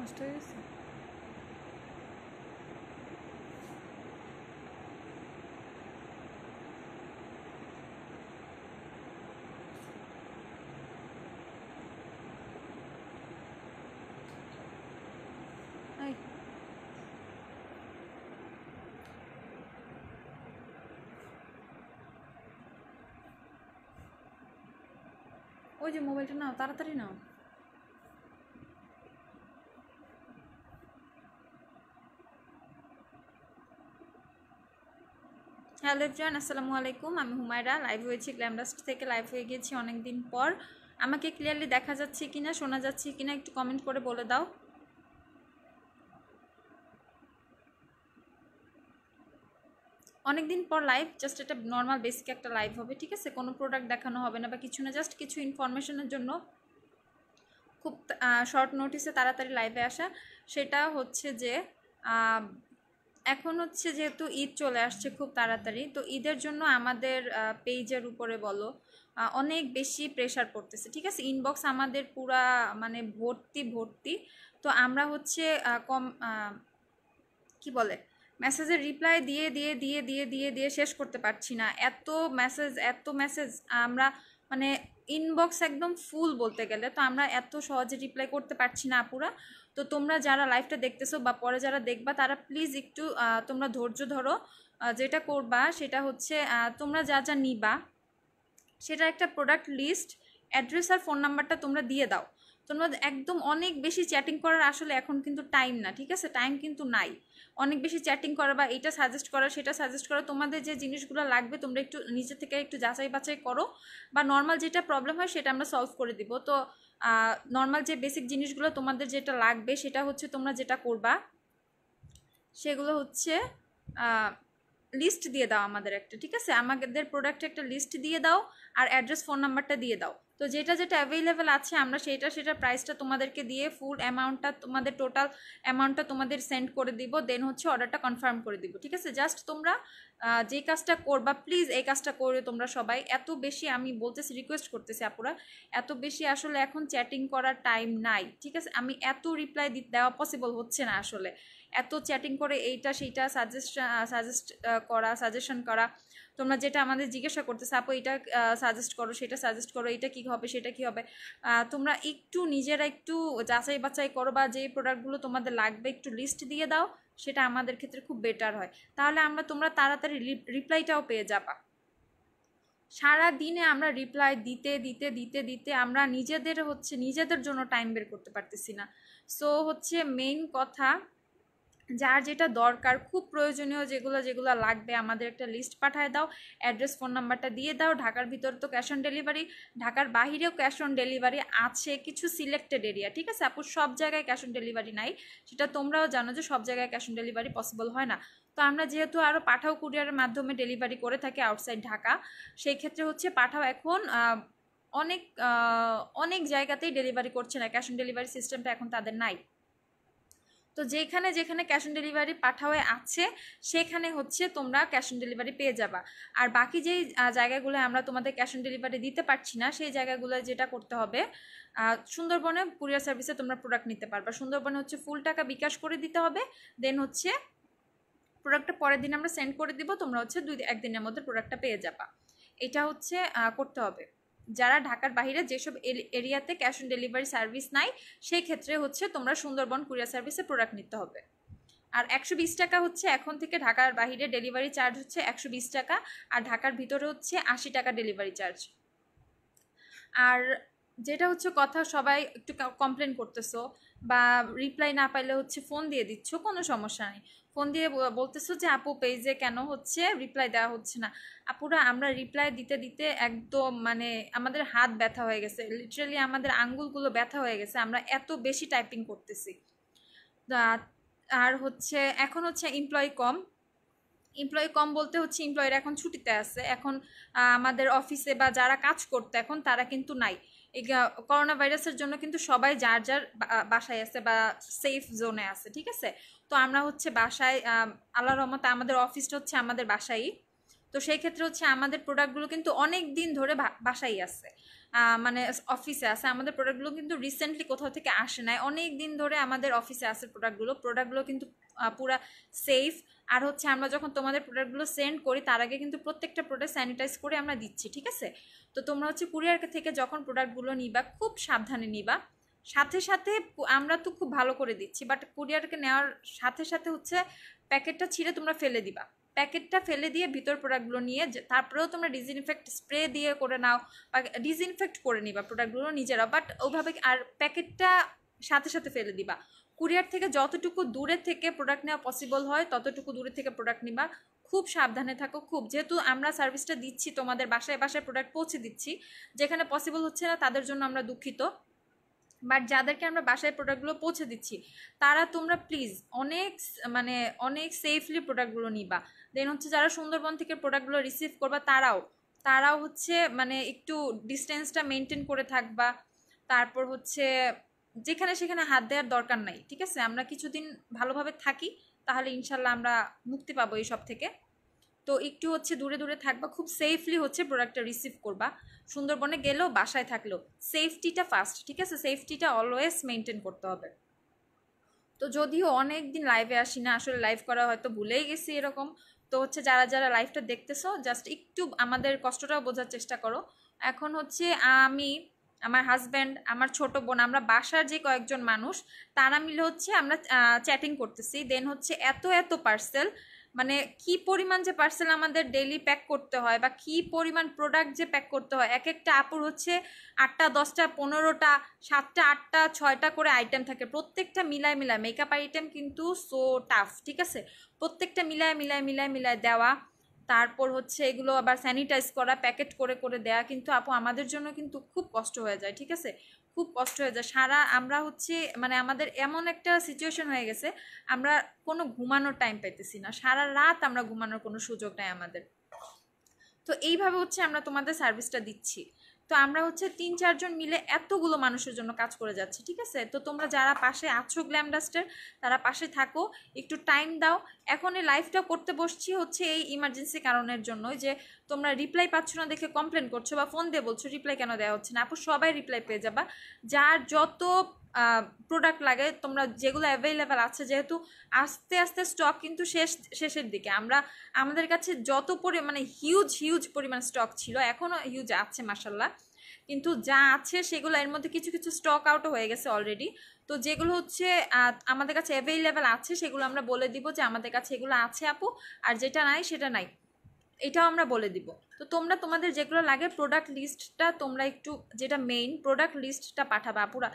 নষ্ট হয়ে গেছে। ওই যে মোবাইলটা নাও, তাড়াতাড়ি নাও। হ্যালো এভরিওয়ান, আসসালামু আলাইকুম। আমি হুমায়রা, লাইভ হয়েছি গ্ল্যামডাস্ট থেকে, লাইভ হয়ে গেছি অনেক দিন পর। আমাকে ক্লিয়ারলি দেখা যাচ্ছে কিনা, শোনা যাচ্ছে কিনা একটু কমেন্ট করে বলে দাও। অনেকদিন পর লাইভ, জাস্ট এটা নর্মাল বেসিক একটা লাইভ হবে, ঠিক আছে? কোনো প্রোডাক্ট দেখানো হবে না বা কিছু না, জাস্ট কিছু ইনফরমেশনের জন্য খুব শর্ট নোটিসে তাড়াতাড়ি লাইভে আসা। সেটা হচ্ছে যে এখন হচ্ছে যেহেতু ঈদ চলে আসছে খুব তাড়াতাড়ি, তো ঈদের জন্য আমাদের পেজের উপরে বলো অনেক বেশি প্রেশার পড়তেছে, ঠিক আছে? ইনবক্স আমাদের পুরা মানে ভর্তি ভর্তি। তো আমরা হচ্ছে কম কি বলে মেসেজের রিপ্লাই দিয়ে দিয়ে দিয়ে দিয়ে দিয়ে দিয়ে শেষ করতে পারছি না। এত মেসেজ এত মেসেজ, আমরা মানে ইনবক্স একদম ফুল বলতে গেলে। তো আমরা এত সহজে রিপ্লাই করতে পারছি না আপুরা। তো তোমরা যারা লাইভটা দেখতেছো বা পরে যারা দেখবা তারা প্লিজ একটু তোমরা ধৈর্য ধরো। যেটা করবা সেটা হচ্ছে তোমরা যা যা নিবা সেটা একটা প্রোডাক্ট লিস্ট, অ্যাড্রেস আর ফোন নাম্বারটা তোমরা দিয়ে দাও। তোমরা একদম অনেক বেশি চ্যাটিং করার আসলে এখন কিন্তু টাইম না, ঠিক আছে? টাইম কিন্তু নাই অনেক বেশি চ্যাটিং করা বা এটা সাজেস্ট করা সেটা সাজেস্ট করা। তোমাদের যে জিনিসগুলো লাগবে তোমরা একটু নিজে থেকে একটু যাচাই বাছাই করো, বা নর্মাল যেটা প্রবলেম হয় সেটা আমরা সলভ করে দিব। তো নর্মাল যে বেসিক জিনিসগুলো তোমাদের যেটা লাগবে সেটা হচ্ছে তোমরা যেটা করবা সেগুলো হচ্ছে লিস্ট দিয়ে দাও আমাদের একটা, ঠিক আছে? আমাদের প্রোডাক্টে একটা লিস্ট দিয়ে দাও আর অ্যাড্রেস ফোন নাম্বারটা দিয়ে দাও। তো যেটা যেটা অ্যাভেলেবেল আছে আমরা সেটা প্রাইসটা তোমাদেরকে দিয়ে ফুল অ্যামাউন্টটা তোমাদের টোটাল অ্যামাউন্টটা তোমাদের সেন্ড করে দিব, দেন হচ্ছে অর্ডারটা কনফার্ম করে দিব, ঠিক আছে? জাস্ট তোমরা যে কাজটা করবা প্লিজ এই কাজটা করে তোমরা সবাই। এত বেশি আমি বলতেছি, রিকোয়েস্ট করতেছি আপুরা, এত বেশি আসলে এখন চ্যাটিং করার টাইম নাই, ঠিক আছে? আমি এত রিপ্লাই দেওয়া পসিবল হচ্ছে না আসলে। এত চ্যাটিং করে এইটা সেইটা সাজেশন করা, তোমরা যেটা আমাদের জিজ্ঞাসা করতেছে আপু এটা সাজেস্ট করো সেটা সাজেস্ট করো, এটা কী হবে সেটা কী হবে, তোমরা একটু নিজেরা একটু যাচাই বাছাই করো, বা যে প্রোডাক্টগুলো তোমাদের লাগবে একটু লিস্ট দিয়ে দাও, সেটা আমাদের ক্ষেত্রে খুব বেটার হয়। তাহলে তোমরা তাড়াতাড়ি রিপ্লাইটাও পেয়ে যাবা। সারা দিনে আমরা রিপ্লাই দিতে দিতে দিতে দিতে আমরা নিজেদের জন্য টাইম বের করতে পারতেছি না। সো হচ্ছে মেইন কথা, যার যেটা দরকার খুব প্রয়োজনীয় যেগুলো যেগুলো লাগবে আমাদের একটা লিস্ট পাঠায় দাও, অ্যাড্রেস ফোন নাম্বারটা দিয়ে দাও। ঢাকার ভিতর তো ক্যাশ অন ডেলিভারি, ঢাকার বাহিরেও ক্যাশ অন ডেলিভারি আছে কিছু সিলেক্টেড এরিয়া, ঠিক আছে আপু? সব জায়গায় ক্যাশ অন ডেলিভারি নাই, সেটা তোমরাও জানো যে সব জায়গায় ক্যাশ অন ডেলিভারি পসিবল হয় না। তো আমরা যেহেতু আরও পাঠাও কুরিয়ারের মাধ্যমে ডেলিভারি করে থাকি আউটসাইড ঢাকা, সেই ক্ষেত্রে হচ্ছে পাঠাও এখন অনেক অনেক জায়গাতেই ডেলিভারি করছে না, ক্যাশ অন ডেলিভারি সিস্টেমটা এখন তাদের নাই। তো যেখানে যেখানে ক্যাশ অন ডেলিভারি পাঠাওয়ে আছে সেখানে হচ্ছে তোমরা ক্যাশ অন ডেলিভারি পেয়ে যাবা। আর বাকি যেই জায়গাগুলো আমরা তোমাদের ক্যাশ অন ডেলিভারি দিতে পারছি না সেই জায়গাগুলো যেটা করতে হবে, সুন্দরবনে কুরিয়ার সার্ভিসে তোমরা প্রোডাক্ট নিতে পারবা। সুন্দরবনে হচ্ছে ফুল টাকা বিকাশ করে দিতে হবে, দেন হচ্ছে প্রোডাক্টটা পরের দিন আমরা সেন্ড করে দিব, তোমরা হচ্ছে 2-1 দিনের মধ্যে প্রোডাক্টটা পেয়ে যাবা। এটা হচ্ছে করতে হবে। যারা ঢাকার বাইরে যেসব এরিয়াতে ক্যাশ অন ডেলিভারি সার্ভিস নাই সেই ক্ষেত্রে হচ্ছে তোমরা সুন্দরবন কুরিয়ার সার্ভিসে প্রোডাক্ট নিতে হবে। আর 120 টাকা হচ্ছে এখন থেকে ঢাকার বাইরে ডেলিভারি চার্জ হচ্ছে 120 টাকা, আর ঢাকার ভিতরে হচ্ছে 80 টাকা ডেলিভারি চার্জ। আর যেটা হচ্ছে কথা, সবাই একটু কমপ্লেন করতেছো বা রিপ্লাই না পাইলে হচ্ছে ফোন দিয়ে দিচ্ছ, কোনো সমস্যা নেই। ফোন দিয়ে বলতেছো যে আপু পেজে কেন হচ্ছে রিপ্লাই দেওয়া হচ্ছে না। আপুরা আমরা রিপ্লাই দিতে দিতে একদম মানে আমাদের হাত ব্যথা হয়ে গেছে, লিটারালি আমাদের আঙ্গুলগুলো ব্যথা হয়ে গেছে, আমরা এত বেশি টাইপিং করতেছি। আর হচ্ছে এখন হচ্ছে এমপ্লয়ি কম বলতে হচ্ছে এমপ্লয়িরা এখন ছুটিতে আছে, এখন আমাদের অফিসে বা যারা কাজ করতে এখন তারা কিন্তু নাই। এই করোনা ভাইরাসের জন্য কিন্তু সবাই যার যার বাসায় আছে বা সেফ জোনে আছে, ঠিক আছে? তো আমরা হচ্ছে বাসায়, আল্লাহর রহমতে আমাদের অফিসটা হচ্ছে আমাদের বাসায়ই। তো সেই ক্ষেত্রে হচ্ছে আমাদের প্রোডাক্টগুলো কিন্তু অনেক দিন ধরে বাসায় আছে, মানে অফিসে আছে। আমাদের প্রোডাক্টগুলো কিন্তু রিসেন্টলি কোথাও থেকে আসে নাই, অনেক দিন ধরে আমাদের অফিসে আছে প্রোডাক্টগুলো কিন্তু পুরা সেফ। আর হচ্ছে আমরা যখন তোমাদের প্রোডাক্টগুলো সেন্ড করি তার আগে কিন্তু প্রত্যেকটা প্রোডাক্ট স্যানিটাইজ করে আমরা দিচ্ছি, ঠিক আছে? তো তোমরা হচ্ছে কুরিয়ার থেকে যখন প্রোডাক্টগুলো নিবা খুব সাবধানে নিবা। সাথে সাথে আমরা তো খুব ভালো করে দিচ্ছি, বাট কুরিয়ারকে নেওয়ার সাথে সাথে হচ্ছে প্যাকেটটা ছিঁড়ে তোমরা ফেলে দিবা। প্যাকেটটা ফেলে দিয়ে ভিতর প্রোডাক্টগুলো নিয়ে তারপরেও তোমরা ডিসইনফেক্ট স্প্রে দিয়ে করে নাও বা ডিসইনফেক্ট করে নিবা প্রোডাক্টগুলো নিজেরা, বাট ওইভাবে। আর প্যাকেটটা সাথে সাথে ফেলে দিবা। কুরিয়ার থেকে যতটুকু দূরে থেকে প্রোডাক্ট নেওয়া পসিবল হয় ততটুকু দূরে থেকে প্রোডাক্ট নিবা। খুব সাবধানে থাকো, খুব। যেহেতু আমরা সার্ভিসটা দিচ্ছি, তোমাদের বাসায় বাসায় প্রোডাক্ট পৌঁছে দিচ্ছি, যেখানে পসিবল হচ্ছে না তাদের জন্য আমরা দুঃখিত। বাট যাদেরকে আমরা বাসায় প্রোডাক্টগুলো পৌঁছে দিচ্ছি তারা তোমরা প্লিজ অনেক সেফলি প্রোডাক্টগুলো নিবা। দেন হচ্ছে যারা সুন্দরবন থেকে প্রোডাক্টগুলো রিসিভ করবা তারাও হচ্ছে মানে একটু ডিস্টেন্সটা মেনটেন করে থাকবা। তারপর হচ্ছে যেখানে সেখানে হাত দেওয়ার দরকার নাই, ঠিক আছে? আমরা কিছুদিন ভালোভাবে থাকি, তাহলে ইনশাল্লাহ আমরা মুক্তি পাবো এইসব থেকে। তো একটু হচ্ছে দূরে দূরে থাকবা, খুব সেফলি হচ্ছে প্রোডাক্টটা রিসিভ করবা। সুন্দরবনে গেলেও বাসায় থাকলেও সেফটিটা ফার্স্ট, ঠিক আছে? সেফটিটা অলওয়েজ মেনটেন করতে হবে। তো যদিও অনেক দিন লাইভে আসি না, আসলে লাইভ করা হয়তো ভুলেই গেছি এরকম। তো হচ্ছে যারা যারা লাইভটা দেখতেছো জাস্ট একটু আমাদের কষ্টটাও বোঝার চেষ্টা করো। এখন হচ্ছে আমি, আমার হাজব্যান্ড, আমার ছোট বোন, আমরা বাসার যে কয়েকজন মানুষ তারা মিলে হচ্ছে আমরা চ্যাটিং করতেছি। দেন হচ্ছে এত এত পার্সেল, মানে কি পরিমাণ যে পার্সেল আমাদের ডেইলি প্যাক করতে হয় বা কি পরিমাণ প্রোডাক্ট যে প্যাক করতে হয়। এক একটা আপুর হচ্ছে 8টা 10টা 15টা 7টা 8টা 6টা করে আইটেম থাকে, প্রত্যেকটা মিলায় মিলায়। মেকআপ আইটেম কিন্তু সো টাফ, ঠিক আছে? প্রত্যেকটা মিলায় দেওয়া, তারপর হচ্ছে এগুলো আবার স্যানিটাইজ করা, প্যাকেট করে করে দেওয়া কিন্তু আপু আমাদের জন্য কিন্তু খুব কষ্ট হয়ে যায়, ঠিক আছে? খুব কষ্ট হয়ে যায়। আমরা হচ্ছে মানে আমাদের এমন একটা সিচুয়েশন হয়ে গেছে, আমরা কোনো ঘুমানোর টাইম পাইতেছি না, সারা রাত আমরা ঘুমানোর কোনো সুযোগ নাই আমাদের। তো এইভাবে হচ্ছে আমরা তোমাদের সার্ভিসটা দিচ্ছি। তো আমরা হচ্ছে 3-4 জন মিলে এতগুলো মানুষের জন্য কাজ করে যাচ্ছি, ঠিক আছে? তো তোমরা যারা পাশে আছো গ্ল্যামডাস্টের, তারা পাশে থাকো, একটু টাইম দাও। এখন এই লাইভটা করতে বসছি হচ্ছে এই ইমার্জেন্সি কারণের জন্য, যে তোমরা রিপ্লাই পাচ্ছ না দেখে কমপ্লেন করছো বা ফোন দিয়ে বলছো রিপ্লাই কেন দেওয়া হচ্ছে না। আপু সবাই রিপ্লাই পেয়ে যাবা, যার যত প্রোডাক্ট লাগে তোমরা যেগুলো অ্যাভেলেবেল আছে। যেহেতু আস্তে আস্তে স্টক কিন্তু শেষের দিকে, আমাদের কাছে যত মানে হিউজ পরিমাণ স্টক ছিল, এখনও হিউজ আছে মাশাল্লাহ, কিন্তু যা আছে সেগুলো এর মধ্যে কিছু কিছু স্টক আউটও হয়ে গেছে অলরেডি। তো যেগুলো হচ্ছে আমাদের কাছে অ্যাভেলেবেল আছে সেগুলো আমরা বলে দিব যে আমাদের কাছে এগুলো আছে আপু, আর যেটা নাই সেটা নাই, এটাও আমরা বলে দিব। তো তোমরা তোমাদের যেগুলো লাগে প্রোডাক্ট লিস্টটা তোমরা একটু, যেটা মেইন প্রোডাক্ট লিস্টটা পাঠাবা আপুরা।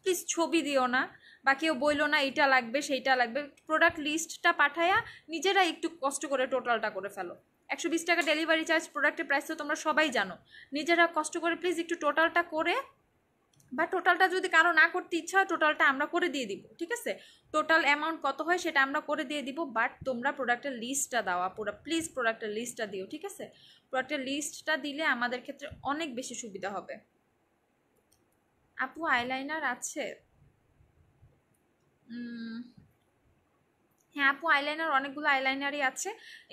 প্লিজ ছবি দিও না বা কেউ বইলো না এইটা লাগবে সেইটা লাগবে, প্রোডাক্ট লিস্টটা পাঠায়া নিজেরা একটু কষ্ট করে টোটালটা করে ফেলো। 120 টাকা ডেলিভারি চার্জ, প্রোডাক্টের প্রাইস তো তোমরা সবাই জানো। নিজেরা কষ্ট করে প্লিজ একটু টোটালটা করে, বা টোটালটা যদি কারো না করতে ইচ্ছা হয় টোটালটা আমরা করে দিয়ে দিব, ঠিক আছে? টোটাল অ্যামাউন্ট কত হয় সেটা আমরা করে দিয়ে দিব, বাট তোমরা প্রোডাক্টের লিস্টটা দাও আপুরা, প্লিজ প্রোডাক্টের লিস্টটা দিও, ঠিক আছে? প্রোডাক্টের লিস্টটা দিলে আমাদের ক্ষেত্রে অনেক বেশি সুবিধা হবে। আপু আইলাইনার আছে? হ্যাঁ আপু, আইলাইনার অনেকগুলো আইলাইনারই আছে,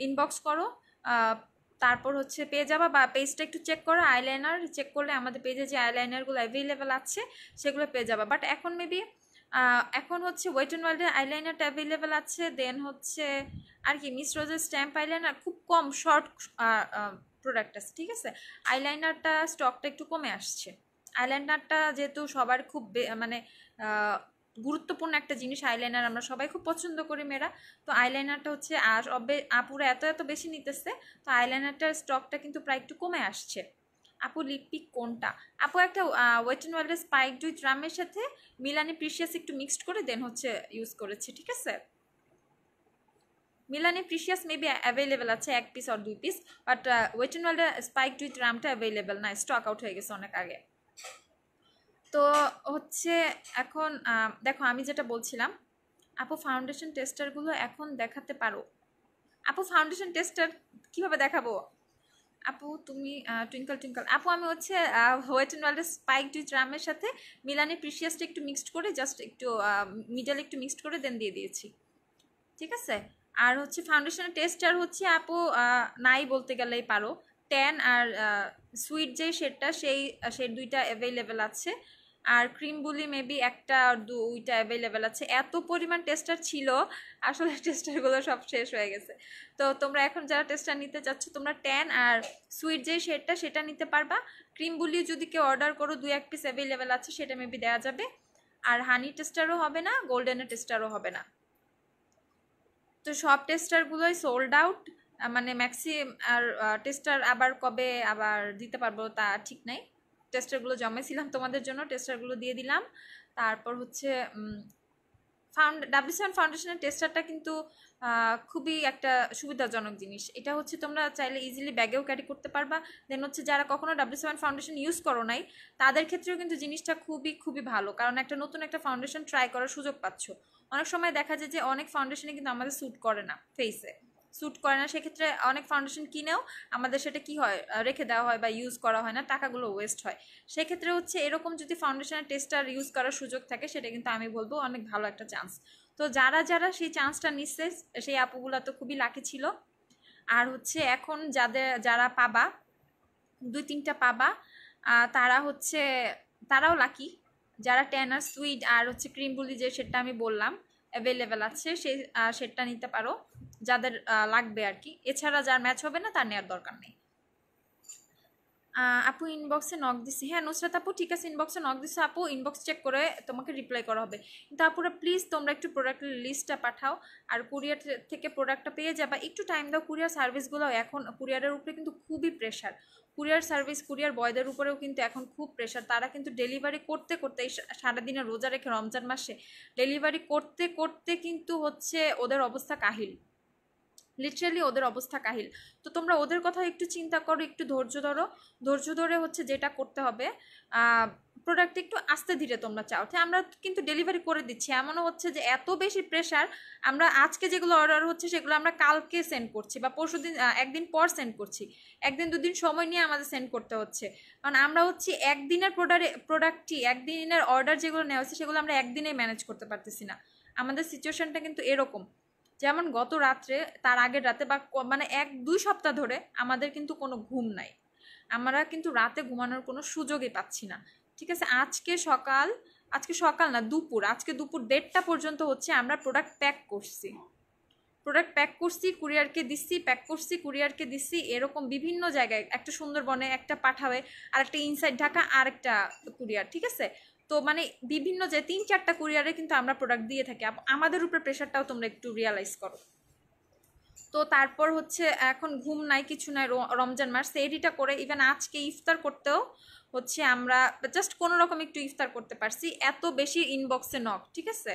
ইনবক্স করো, তারপর হচ্ছে পেয়ে যাবা, বা পেজটা একটু চেক করো। আইলাইনার চেক করলে আমাদের পেজে যে আইলাইনারগুলো অ্যাভেলেবেল আছে সেগুলো পেয়ে যাবা। বাট এখন মেবি এখন হচ্ছে ওয়েট অ্যান্ড ওয়াইল্ডের আইলাইনারটা অ্যাভেলেবেল আছে। দেন হচ্ছে আর কি মিস রোজের স্ট্যাম্প আইলাইনার খুব কম শর্ট প্রোডাক্ট আছে, ঠিক আছে? আইলাইনারটা স্টকটা একটু কমে আসছে। আইলাইনারটা যেহেতু সবার খুব মানে গুরুত্বপূর্ণ একটা জিনিস, আইলাইনার আমরা সবাই খুব পছন্দ করি মেয়েরা। তো আইলাইনারটা হচ্ছে আর আপুরা এত এত বেশি নিতেছে, তো আইলাইনারটার স্টকটা কিন্তু প্রায় একটু কমে আসছে। আপু লিপপিক কোনটা? আপু একটা ওয়েট অ্যান্ড ওয়াইল্ডের স্পাইক ডুইট রামের সাথে মিলানি প্রিশিয়াস একটু মিক্সড করে দেন হচ্ছে ইউজ করেছি, ঠিক আছে? মিলানি প্রিশিয়াস মেবি অ্যাভেলেবেল আছে 1 পিস আর 2 পিস, বাট ওয়েট অ্যান্ড ওয়াইল্ডের স্পাইক ডুইট রামটা অ্যাভেলেবেল না, স্টক আউট হয়ে গেছে অনেক আগে। তো হচ্ছে এখন দেখো আমি যেটা বলছিলাম, আপু ফাউন্ডেশন টেস্টারগুলো এখন দেখাতে পারো? আপু ফাউন্ডেশন টেস্টার কীভাবে দেখাবো আপু? তুমি টুইঙ্কল টুইঙ্কল আপু, আমি হচ্ছে ওয়েট অ্যান্ড ওয়াইল্ডের স্পাইক ডুইট রামের সাথে মিলানি প্রিশিয়াসটা একটু মিক্সড করে, জাস্ট একটু মিডল একটু মিক্সড করে দেন দিয়ে দিয়েছি, ঠিক আছে? আর হচ্ছে ফাউন্ডেশনের টেস্টার হচ্ছে আপু নাই বলতে গেলেই পারো। ট্যান আর সুইট যে শেডটা সেই দুইটা অ্যাভেলেবেল আছে। আর ক্রিম বুলি মেবি একটা আর দুইটা অ্যাভেলেবেল আছে। এত পরিমাণ টেস্টার ছিল, আসলে টেস্টারগুলো সব শেষ হয়ে গেছে। তো তোমরা এখন যারা টেস্টার নিতে চাচ্ছ তোমরা ট্যান আর সুইট যে শেডটা সেটা নিতে পারবা। ক্রিম বুলি যদি কেউ অর্ডার করো 2-1 পিস অ্যাভেলেবেল আছে, সেটা মেবি দেওয়া যাবে। আর হানি টেস্টারও হবে না, গোল্ডেনের টেস্টারও হবে না। তো সব টেস্টারগুলোই সোল্ড আউট, মানে ম্যাক্সি। আর টেস্টার আবার কবে আবার দিতে পারবো তা ঠিক নাই। টেস্টারগুলো জমাইছিলাম তোমাদের জন্য, টেস্টারগুলো দিয়ে দিলাম। তারপর হচ্ছে W7 ফাউন্ডেশনের টেস্টারটা কিন্তু খুবই একটা সুবিধাজনক জিনিস। এটা হচ্ছে তোমরা চাইলে ইজিলি ব্যাগেও ক্যারি করতে পারবা। দেন হচ্ছে যারা কখনো W7 ফাউন্ডেশন ইউজ করো নাই তাদের ক্ষেত্রেও কিন্তু জিনিসটা খুবই খুবই ভালো, কারণ একটা নতুন একটা ফাউন্ডেশন ট্রাই করার সুযোগ পাচ্ছ। অনেক সময় দেখা যায় যে অনেক ফাউন্ডেশনে কিন্তু আমাদের স্যুট করে না, ফেসে স্যুট করে না, সেক্ষেত্রে অনেক ফাউন্ডেশন কিনেও আমাদের সেটা কি হয়, রেখে দেওয়া হয় বা ইউজ করা হয় না, টাকাগুলো ওয়েস্ট হয়। সেক্ষেত্রে হচ্ছে এরকম যদি ফাউন্ডেশনের টেস্টার ইউজ করার সুযোগ থাকে সেটা কিন্তু আমি বলবো অনেক ভালো একটা চান্স। তো যারা যারা সেই চান্সটা নিচ্ছে সেই আপুগুলো তো খুবই লাকি ছিল। আর হচ্ছে এখন যারা পাবা 2-3টা পাবা, তারা হচ্ছে তারাও লাকি। যারা ট্যানার সুইট আর হচ্ছে ক্রিম বুলি যে সেটা আমি বললাম অ্যাভেলেবেল আছে, সেই সেটটা নিতে পারো যাদের লাগবে আর কি। এছাড়া যার ম্যাচ হবে না তার নেওয়ার দরকার নেই। আপু ইনবক্সে নক দিছি। হ্যাঁ নুসরাত আপু ঠিক আছে, ইনবক্সে নক দিছে আপু, ইনবক্স চেক করে তোমাকে রিপ্লাই করা হবে। কিন্তু আপুরা প্লিজ তোমরা একটু প্রোডাক্টের লিস্টটা পাঠাও। আর কুরিয়ার থেকে প্রোডাক্টটা পেয়ে যাবা, একটু টাইম দাও। কুরিয়ার সার্ভিসগুলো এখন কুরিয়ারের উপরে কিন্তু খুবই প্রেশার। কুরিয়ার সার্ভিস, কুরিয়ার বয়দের উপরেও কিন্তু এখন খুব প্রেশার। তারা কিন্তু ডেলিভারি করতে করতে এই সারাদিনে রোজা রেখে রমজান মাসে ডেলিভারি করতে করতে কিন্তু হচ্ছে ওদের অবস্থা কাহিল, লিটারালি ওদের অবস্থা কাহিল। তো তোমরা ওদের কথা একটু চিন্তা করো, একটু ধৈর্য ধরো। ধৈর্য ধরে হচ্ছে যেটা করতে হবে, প্রোডাক্ট একটু আস্তে ধীরে তোমরা চাও। আমরা কিন্তু ডেলিভারি করে দিচ্ছি, এমনও হচ্ছে যে এত বেশি প্রেশার, আমরা আজকে যেগুলো অর্ডার হচ্ছে সেগুলো আমরা কালকে সেন্ড করছি বা পরশুদিন, একদিন পর সেন্ড করছি। 1-2 দিন সময় নিয়ে আমাদের সেন্ড করতে হচ্ছে, কারণ আমরা হচ্ছে একদিনের প্রোডাক্টটি, একদিনের অর্ডার যেগুলো নেওয়া হচ্ছে সেগুলো আমরা একদিনে ম্যানেজ করতে পারতেছি না। আমাদের সিচুয়েশনটা কিন্তু এরকম। যেমন গত রাত্রে, তার আগের রাতে বা মানে 1-2 সপ্তাহ ধরে আমাদের কিন্তু কোনো ঘুম নাই। আমরা কিন্তু রাতে ঘুমানোর কোনো সুযোগই পাচ্ছি না। ঠিক আছে, আজকে সকাল না দুপুর, আজকে দুপুর 1:30টা পর্যন্ত হচ্ছে আমরা প্রোডাক্ট প্যাক করছি, কুরিয়ারকে দিচ্ছি, প্যাক করছি, কুরিয়ারকে দিচ্ছি, এরকম বিভিন্ন জায়গায়, একটা সুন্দরবনে, একটা পাঠাবে, আর একটা ইনসাইড ঢাকা, আর একটা কুরিয়ার। ঠিক আছে, তো মানে বিভিন্ন যে 3-4টা কুরিয়ারে কিন্তু আমরা প্রোডাক্ট দিয়ে থাকি। আমাদের উপরে প্রেশারটাও তোমরা একটু রিয়ালাইজ করো। তো তারপর হচ্ছে এখন ঘুম নাই, কিছু নাই, রমজান মাস সেহরিটা করে ইভেন আজকে ইফতার করতেও হচ্ছে আমরা জাস্ট কোনো রকম একটু ইফতার করতে পারছি। এত বেশি ইনবক্সে নক, ঠিক আছে,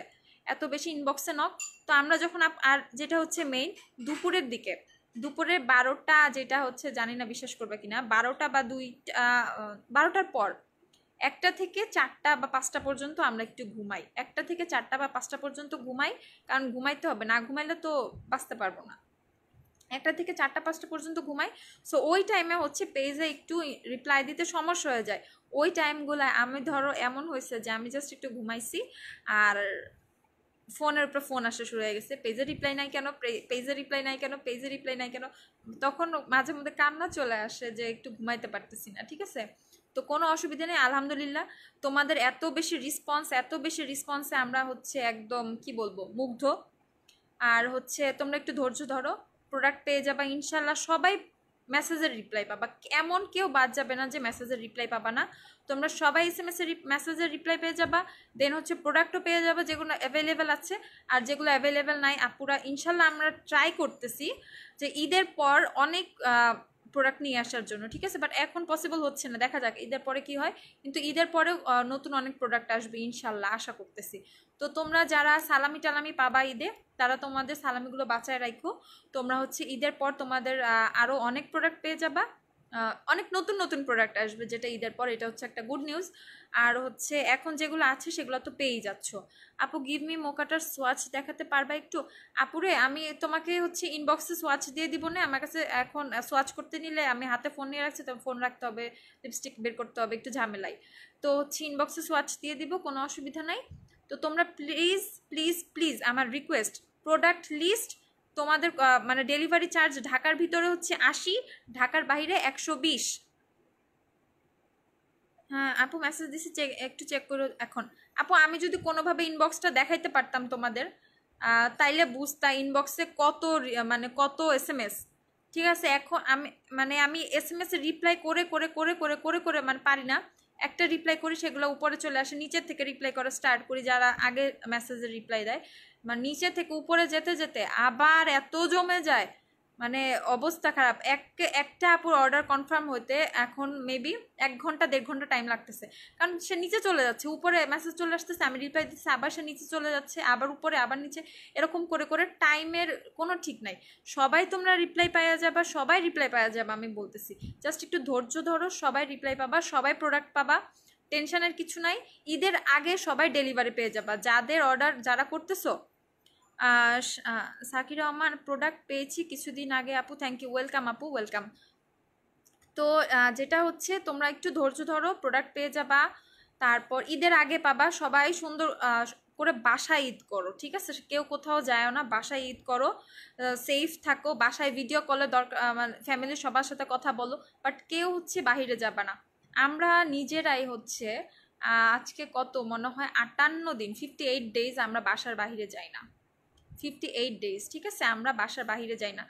এত বেশি ইনবক্সে নক। তো আমরা যখন আর যেটা হচ্ছে মেইন দুপুরের দিকে, দুপুরে 12টা, যেটা হচ্ছে জানি না বিশ্বাস করবে কিনা, 12টা বা 2টা, 12টার পর 1টা থেকে 4টা বা 5টা পর্যন্ত আমরা একটু ঘুমাই। 1টা থেকে 4টা বা 5টা পর্যন্ত ঘুমাই, কারণ ঘুমাইতে হবে, না ঘুমাইলে তো বাঁচতে পারবো না। 1টা থেকে 4টা-5টা পর্যন্ত ঘুমাই। সো ওই টাইমে হচ্ছে পেজে একটু রিপ্লাই দিতে সমস্যা হয়ে যায়। ওই টাইমগুলো আমি ধরো এমন হয়েছে যে আমি জাস্ট একটু ঘুমাইছি আর ফোনের উপর ফোন আসা শুরু হয়ে গেছে, পেজে রিপ্লাই নাই কেন, পেজে রিপ্লাই নাই কেন, পেজে রিপ্লাই নাই কেন। তখন মাঝে মধ্যে কান্না চলে আসে যে একটু ঘুমাইতে পারতেছি না। ঠিক আছে, তো কোনো অসুবিধা নেই, আলহামদুলিল্লাহ। তোমাদের এত বেশি রেসপন্সে আমরা হচ্ছে একদম কি বলবো, মুগ্ধ। আর হচ্ছে তোমরা একটু ধৈর্য ধরো, প্রোডাক্ট পেয়ে যাবা ইনশাল্লাহ। সবাই মেসেজের রিপ্লাই পাবা, এমন কেউ বাদ যাবে না যে মেসেজের রিপ্লাই পাবা না। তোমরা সবাই মেসেজের রিপ্লাই পেয়ে যাবা। দেন হচ্ছে প্রোডাক্টও পেয়ে যাবে যেগুলো অ্যাভেলেবেল আছে। আর যেগুলো অ্যাভেলেবেল নাই আপুরা, ইনশাল্লাহ আমরা ট্রাই করতেছি যে ঈদের পর অনেক প্রোডাক্ট নিয়ে আসার জন্য। ঠিক আছে, বাট এখন পসিবল হচ্ছে না, দেখা যাক ঈদের পরে কি হয়। কিন্তু ঈদের পরেও নতুন অনেক প্রোডাক্ট আসবে ইনশাল্লাহ, আশা করতেছি। তো তোমরা যারা সালামি টালামি পাবা ঈদে, তারা তোমাদের সালামিগুলো বাঁচায় রাখো। তোমরা হচ্ছে ঈদের পর তোমাদের আরও অনেক প্রোডাক্ট পেয়ে যাবা, অনেক নতুন নতুন প্রোডাক্ট আসবে যেটা ঈদের পর, এটা হচ্ছে একটা গুড নিউজ। আর হচ্ছে এখন যেগুলো আছে সেগুলো তো পেয়েই যাচ্ছ। আপু গিভ মি মোকাটার সোয়াচ দেখাতে পারবা একটু? আপুরে আমি তোমাকে হচ্ছে ইনবক্সে সোয়াচ দিয়ে দিব না, আমার কাছে এখন সোয়াচ করতে নিলে আমি হাতে ফোন নিয়ে রাখছি, তো ফোন রাখতে হবে, লিপস্টিক বের করতে হবে, একটু ঝামেলাই। তো হচ্ছে ইনবক্সে সোয়াচ দিয়ে দিব, কোনো অসুবিধা নাই। তো তোমরা প্লিজ প্লিজ প্লিজ আমার রিকোয়েস্ট, প্রোডাক্ট লিস্ট তোমাদের মানে ডেলিভারি চার্জ ঢাকার ভিতরে হচ্ছে 80, ঢাকার বাইরে 120। হ্যাঁ আপু মেসেজ দিছি, একটু চেক করো এখন। আপু আমি যদি কোনোভাবে ইনবক্সটা দেখাইতে পারতাম তোমাদের, তাইলে বুঝতা ইনবক্সে কত মানে কত এসএমএস। ঠিক আছে, এখন আমি মানে আমি এসএমএস এর রিপ্লাই করে করে করে করে করে করে মানে পারি না। একটা রিপ্লাই করি সেগুলো উপরে চলে আসে, নিচের থেকে রিপ্লাই করা স্টার্ট করি যারা আগে মেসেজের রিপ্লাই দেয়, মানে নিচে থেকে উপরে যেতে যেতে আবার এত জমে যায়, মানে অবস্থা খারাপ। একটা আপুর অর্ডার কনফার্ম হতে এখন মেবি 1 ঘন্টা 1.5 ঘন্টা টাইম লাগতেছে, কারণ সে নিচে চলে যাচ্ছে, উপরে মেসেজ চলে আসতেছে, আমি রিপ্লাই দিচ্ছি, আবার সে নিচে চলে যাচ্ছে, আবার উপরে আবার নিচে, এরকম করে করে টাইমের কোনো ঠিক নাই। সবাই তোমরা রিপ্লাই পাওয়া যাবা, সবাই রিপ্লাই পাওয়া যাবে, আমি বলতেছি জাস্ট একটু ধৈর্য ধরো, সবাই রিপ্লাই পাবা, সবাই প্রোডাক্ট পাবা, টেনশনের কিছু নাই। ঈদের আগে সবাই ডেলিভারি পেয়ে যাবা, যাদের অর্ডার যারা করতেছো। সাকির রহমান প্রোডাক্ট পেয়েছি কিছুদিন আগে আপু, থ্যাংক ইউ, ওয়েলকাম আপু, ওয়েলকাম। তো যেটা হচ্ছে তোমরা একটু ধৈর্য ধরো, প্রোডাক্ট পেয়ে যাবা, তারপর ঈদের আগে পাবা। সবাই সুন্দর করে বাসায় ঈদ করো, ঠিক আছে, কেউ কোথাও যায় না, বাসায় ঈদ করো, সেফ থাকো, বাসায় ভিডিও কলে দরকার মানে ফ্যামিলির সবার সাথে কথা বলো, বাট কেউ হচ্ছে বাহিরে যাবে না। আমরা নিজেরাই হচ্ছে আজকে কত মনে হয় 58 দিন, 58 ডেজ আমরা বাসার বাহিরে যাই না, 58 ডেজ, ঠিক আছে, আমরা বাসার বাহিরে যাই না।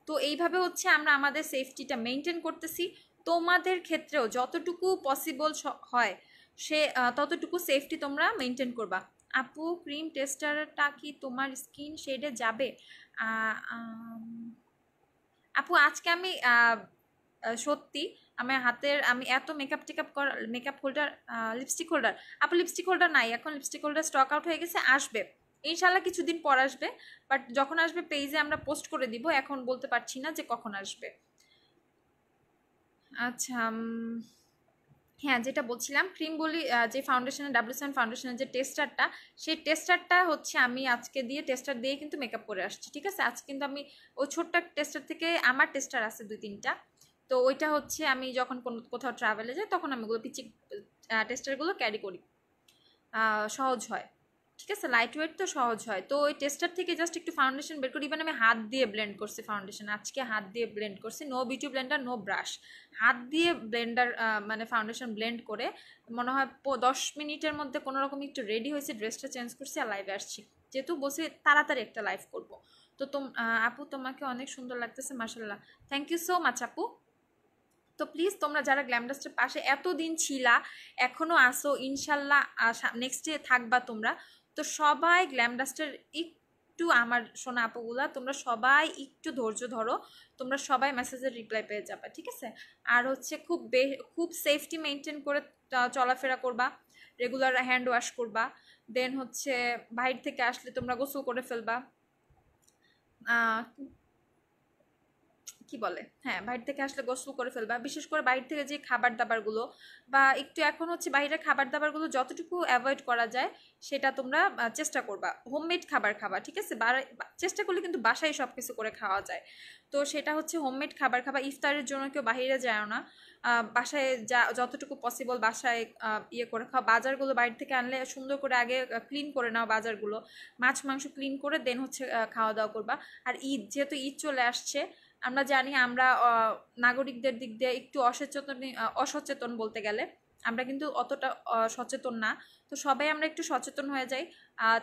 তো এইভাবে হচ্ছে আমরা আমাদের সেফটিটা মেনটেন করতেছি। তোমাদের ক্ষেত্রেও যতটুকু পসিবল হয় সে ততটুকু সেফটি তোমরা মেনটেন করবা। আপু ক্রিম টেস্টারটা কি তোমার স্কিন শেডে যাবে? আপু আজকে আমি সত্যি আমার হাতের আমি এত মেকআপ টেকআপ করা, মেকআপ হোল্ডার, লিপস্টিক হোল্ডার, আপু লিপস্টিক হোল্ডার নাই এখন, লিপস্টিক হোল্ডার স্টক আউট হয়ে গেছে, আসবে ইনশাল্লাহ কিছুদিন পর আসবে, বাট যখন আসবে পেজে আমরা পোস্ট করে দিব, এখন বলতে পারছি না যে কখন আসবে। আচ্ছা হ্যাঁ যেটা বলছিলাম, ক্রিম বলি যে ফাউন্ডেশনের W7 ফাউন্ডেশনের যে টেস্টারটা, সেই টেস্টারটা হচ্ছে আমি আজকে দিয়ে টেস্টার দিয়ে কিন্তু মেকআপ করে আসছি, ঠিক আছে। আজকে কিন্তু আমি ওই ছোট্ট টেস্টার থেকে, আমার টেস্টার আছে 2-3টা, তো ওইটা হচ্ছে আমি যখন কোথাও ট্রাভেলে যাই তখন আমি ওগুলো পিচি টেস্টারগুলো ক্যারি করি, সহজ হয়, ঠিক আছে, লাইট ওয়েট তো সহজ হয়। তো ওই টেস্টার থেকে জাস্ট একটু ফাউন্ডেশন বের করি, ইভেন আমি হাত দিয়ে ব্লেন্ড করছি ফাউন্ডেশন, আজকে হাত দিয়ে ব্লেন্ড করছি, no beauty blender, no brush, হাত দিয়ে ব্লেন্ডার মানে ফাউন্ডেশন ব্লেন্ড করে মনে হয় 10 মিনিটের মধ্যে কোনো রকম একটু রেডি হয়েছে, ড্রেসটা চেঞ্জ করছি আর লাইভে আসছি, যেহেতু বসে তাড়াতাড়ি একটা লাইভ করবো। তো আপু তোমাকে অনেক সুন্দর লাগতেছে মাশাল্লাহ, থ্যাংক ইউ সো মাচ আপু। তো প্লিজ তোমরা যারা গ্ল্যামডাস্টের পাশে এতদিন ছিলা, এখনও আসো, ইনশাল্লাহ নেক্সট ডে থাকবা তোমরা, তো সবাই গ্ল্যামডাস্টের একটু আমার সোনা আপুগুলা তোমরা সবাই একটু ধৈর্য ধরো, তোমরা সবাই মেসেজের রিপ্লাই পেয়ে যাবে, ঠিক আছে। আর হচ্ছে খুব সেফটি মেনটেন করে চলাফেরা করবা, রেগুলার হ্যান্ড ওয়াশ করবা, দেন হচ্ছে বাইরে থেকে আসলে তোমরা গোসল করে ফেলবা, কি বলে, হ্যাঁ বাইরে থেকে আসলে গোসল করে ফেলবা, বিশেষ করে বাইরে থেকে যে খাবার দাবারগুলো বা একটু এখন হচ্ছে বাইরের খাবার দাবারগুলো যতটুকু অ্যাভয়েড করা যায় সেটা তোমরা চেষ্টা করবা, হোমমেড খাবার খাবা, ঠিক আছে, চেষ্টা করলে কিন্তু বাসায় সব কিছু করে খাওয়া যায়, তো সেটা হচ্ছে হোমমেড খাবার খাবা, ইফতারের জন্য কেউ বাইরে যায় না, বাসায় যতটুকু পসিবল বাসায় ইয়ে করে খাওয়া, বাজারগুলো বাইরে থেকে আনলে সুন্দর করে আগে ক্লিন করে নাও বাজারগুলো, মাছ মাংস ক্লিন করে দেন হচ্ছে খাওয়া দাওয়া করবা। আর ঈদ যেহেতু ঈদ চলে আসছে, আমরা জানি আমরা নাগরিকদের দিক দিয়ে একটু অসচেতন বলতে গেলে, আমরা কিন্তু অতটা সচেতন না, তো সবাই আমরা একটু সচেতন হয়ে যাই,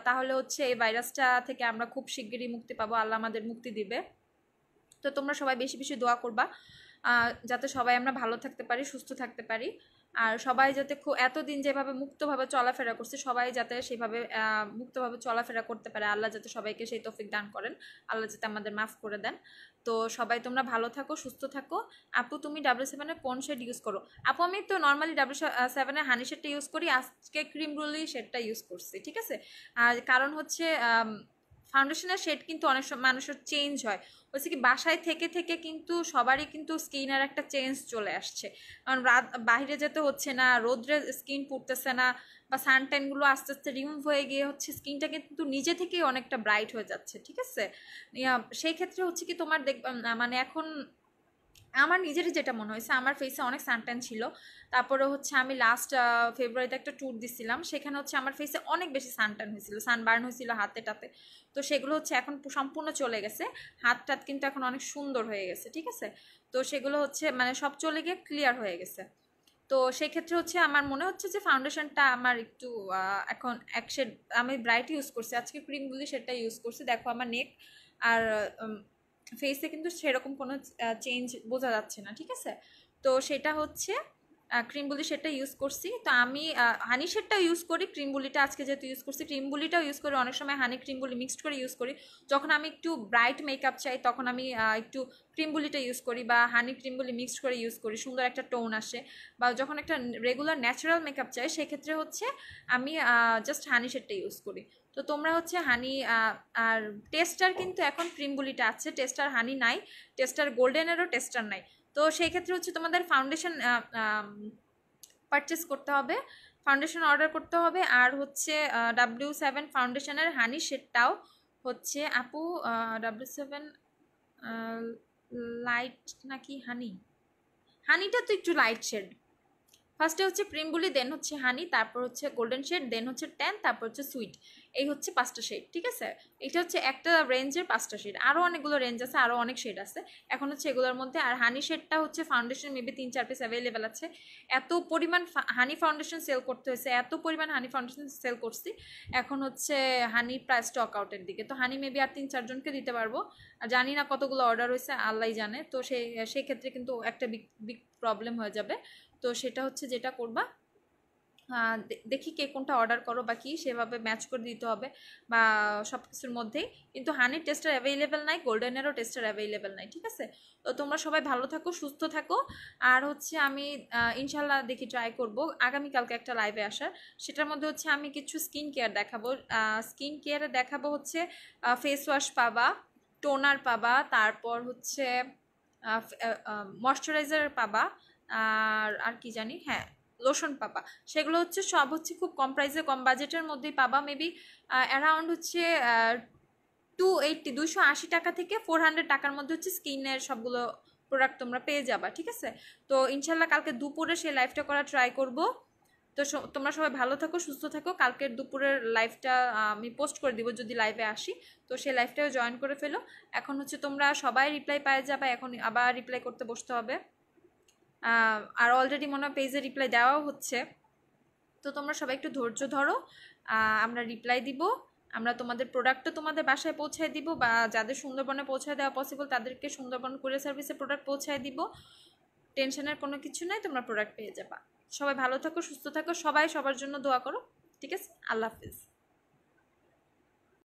তাহলে হচ্ছে এই ভাইরাসটা থেকে আমরা খুব শিগগিরই মুক্তি পাবো, আল্লাহ আমাদের মুক্তি দিবে। তো তোমরা সবাই বেশি বেশি দোয়া করবা যাতে সবাই আমরা ভালো থাকতে পারি, সুস্থ থাকতে পারি, আর সবাই যাতে এতদিন যেভাবে মুক্তভাবে চলাফেরা করছে সবাই যাতে সেভাবে মুক্তভাবে চলাফেরা করতে পারে, আল্লাহ যাতে সবাইকে সেই তৌফিক দান করেন, আল্লাহ যাতে আমাদের মাফ করে দেন। তো সবাই তোমরা ভালো থাকো, সুস্থ থাকো। আপু তুমি W7 কোন শেড ইউজ করো? আপু আমি তো নর্মালি W7 হানি শেডটা ইউজ করি, আজকে ক্রিম রুলি শেডটা ইউজ করছি, ঠিক আছে। আর কারণ হচ্ছে ফাউন্ডেশনের শেড কিন্তু অনেক সময় মানুষের চেঞ্জ হয়, হচ্ছে কি বাসায় থেকে থেকে কিন্তু সবারই কিন্তু স্কিনের একটা চেঞ্জ চলে আসছে, কারণ বাইরে যেতে হচ্ছে না, রোদ্রে স্কিন পুড়তেছে না, বা সানট্যানগুলো আস্তে আস্তে রিমুভ হয়ে গিয়ে হচ্ছে স্কিনটা কিন্তু নিজে থেকেই অনেকটা ব্রাইট হয়ে যাচ্ছে, ঠিক আছে। সেই ক্ষেত্রে হচ্ছে কি তোমার মানে এখন আমার নিজেরই যেটা মনে হয়েছে, আমার ফেসে অনেক সানট্যান ছিল। তারপরে হচ্ছে আমি লাস্ট ফেব্রুয়ারিতে একটা ট্যুর দিছিলাম, সেখানে হচ্ছে আমার ফেসে অনেক বেশি সানট্যান হয়েছিল, সানবার্ন হয়েছিল হাতে টাতে। তো সেগুলো হচ্ছে এখন সম্পূর্ণ চলে গেছে, হাত টাত কিন্তু এখন অনেক সুন্দর হয়ে গেছে, ঠিক আছে। তো সেগুলো হচ্ছে মানে সব চলে গিয়ে ক্লিয়ার হয়ে গেছে। তো সেক্ষেত্রে হচ্ছে আমার মনে হচ্ছে যে ফাউন্ডেশনটা আমার একটু এখন এক শেড, আমি ব্রাইট ইউজ করছি আজকে, ক্রিমগুলি সেটা ইউজ করছি, দেখো আমার নেক আর ফেসে কিন্তু সেরকম কোনো চেঞ্জ বোঝা যাচ্ছে না, ঠিক আছে। তো সেটা হচ্ছে ক্রিম বুলি সেটা ইউজ করছি। তো আমি হানি শেডটাও ইউজ করি, ক্রিম বুলিটা আজকে যেহেতু ইউজ করছি, ক্রিম বুলিটাও ইউজ করি, অনেক সময় হানি ক্রিম বুলি মিক্সড করে ইউজ করি। যখন আমি একটু ব্রাইট মেকআপ চাই তখন আমি একটু ক্রিম বুলিটা ইউজ করি, বা হানি ক্রিম বুলি মিক্সড করে ইউজ করি, সুন্দর একটা টোন আসে। বা যখন একটা রেগুলার ন্যাচারাল মেকআপ চাই সেক্ষেত্রে হচ্ছে আমি জাস্ট হানি শেডটা ইউজ করি। তো তোমরা হচ্ছে হানি আর টেস্টার কিন্তু এখন ক্রিম বুলিটা আছে, টেস্টার হানি নাই, টেস্টার গোল্ডেনেরও টেস্টার নাই। তো সেই ক্ষেত্রে হচ্ছে তোমাদের ফাউন্ডেশন পারচেস করতে হবে, ফাউন্ডেশন অর্ডার করতে হবে। আর হচ্ছে W7 ফাউন্ডেশনের হানি শেডটাও হচ্ছে আপু W7 লাইট নাকি হানি, হানিটা তো একটু লাইট শেড। ফার্স্টে হচ্ছে ক্রিম বুলি, দেন হচ্ছে হানি, তারপর হচ্ছে গোল্ডেন শেড, দেন হচ্ছে ট্যান, তারপর হচ্ছে সুইট। এই হচ্ছে 5টা শেড, ঠিক আছে। এটা হচ্ছে একটা রেঞ্জের 5টা শেড, আরও অনেকগুলো রেঞ্জ আছে, আরও অনেক শেড আছে এখন হচ্ছে এগুলোর মধ্যে। আর হানি শেডটা হচ্ছে ফাউন্ডেশন মেবি 3-4 পিস অ্যাভেলেবেল আছে। এত পরিমাণ হানি ফাউন্ডেশন সেল করতে হয়েছে, এত পরিমাণ হানি ফাউন্ডেশন সেল করছি, এখন হচ্ছে হানি প্রায় স্টক আউটের দিকে। তো হানি মেবি আর 3-4 জনকে দিতে পারবো, আর জানি না কতগুলো অর্ডার হয়েছে আল্লাহ জানে। তো সেই ক্ষেত্রে কিন্তু একটা বিগ বিগ প্রবলেম হয়ে যাবে। তো সেটা হচ্ছে যেটা করবা, দেখি কে কোনটা অর্ডার করো বা কি, সেভাবে ম্যাচ করে দিতে হবে বা সব কিছুর মধ্যেই। কিন্তু হানির টেস্টার অ্যাভেলেবেল নাই, গোল্ডেনেরও টেস্টার অ্যাভেলেবেল নাই, ঠিক আছে। তো তোমরা সবাই ভালো থাকো, সুস্থ থাকো। আর হচ্ছে আমি ইনশাল্লাহ দেখি ট্রাই করবো আগামীকালকে একটা লাইভে আসার, সেটার মধ্যে হচ্ছে আমি কিছু স্কিন কেয়ার দেখাবো। স্কিন কেয়ারে দেখাবো হচ্ছে ফেস ওয়াশ পাবা, টোনার পাবা, তারপর হচ্ছে ময়শ্চারাইজার পাবা, আর কি জানি, হ্যাঁ লোশন পাবা। সেগুলো হচ্ছে সব হচ্ছে খুব কম প্রাইসে, কম বাজেটের মধ্যেই পাবা। মেবি অ্যারাউন্ড হচ্ছে 280 টাকা থেকে 400 টাকার মধ্যে হচ্ছে স্কিনের সবগুলো প্রোডাক্ট তোমরা পেয়ে যাবা, ঠিক আছে। তো ইনশাল্লাহ কালকে দুপুরে সেই লাইভটা করা ট্রাই করব। তো তোমরা সবাই ভালো থাকো, সুস্থ থাকো। কালকের দুপুরের লাইভটা আমি পোস্ট করে দিব যদি লাইভে আসি, তো সেই লাইভটাও জয়েন করে ফেলো। এখন হচ্ছে তোমরা সবাই রিপ্লাই পেয়ে যাবে, এখন আবার রিপ্লাই করতে বসতে হবে। আর অলরেডি মনে হয় পেজে রিপ্লাই দেওয়াও হচ্ছে। তো তোমরা সবাই একটু ধৈর্য ধরো, আমরা রিপ্লাই দিব, আমরা তোমাদের প্রোডাক্টও তোমাদের বাসায় পৌঁছায় দিব, বা যাদের সুন্দরবনে পৌঁছায় দেওয়া পসিবল তাদেরকে সুন্দরবন কুরিয়ার সার্ভিসে প্রোডাক্ট পৌঁছায় দিব। টেনশনের কোনো কিছু নাই, তোমরা প্রোডাক্ট পেয়ে যাবা। সবাই ভালো থাকো, সুস্থ থাকো, সবাই সবার জন্য দোয়া করো, ঠিক আছে। আল্লাহ হাফিজ।